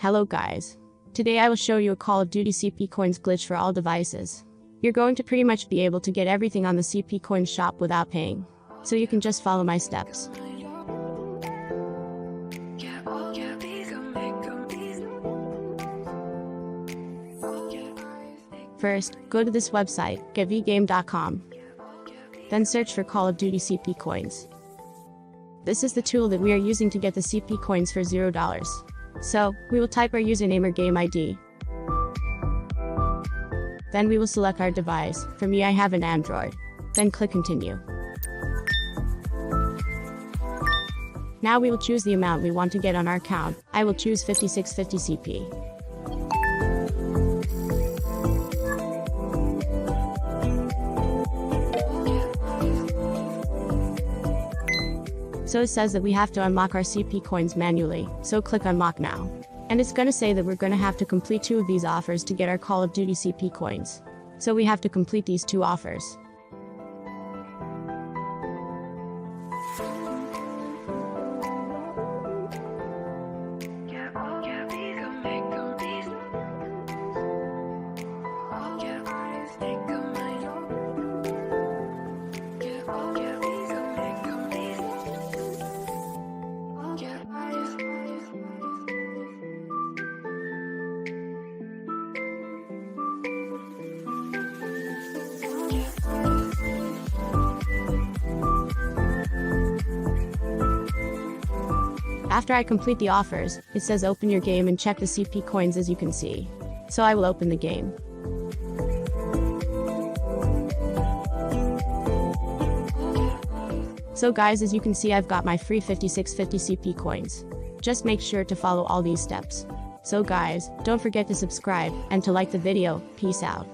Hello guys. Today I will show you a Call of Duty CP Coins glitch for all devices. You're going to pretty much be able to get everything on the CP Coins shop without paying. So you can just follow my steps. First, go to this website, getvgame.com. Then search for Call of Duty CP Coins. This is the tool that we are using to get the CP Coins for $0. So, we will type our username or game ID. Then we will select our device. For me, I have an Android. Then click Continue. Now we will choose the amount we want to get on our account. I will choose 5650 CP. So it says that we have to unlock our CP coins manually, so click unlock now. And it's gonna say that we're gonna have to complete 2 of these offers to get our Call of Duty CP coins. So we have to complete these 2 offers. After I complete the offers, it says open your game and check the CP coins as you can see. So I will open the game. So guys, as you can see, I've got my free 5650 CP coins. Just make sure to follow all these steps. So guys, don't forget to subscribe and to like the video. Peace out.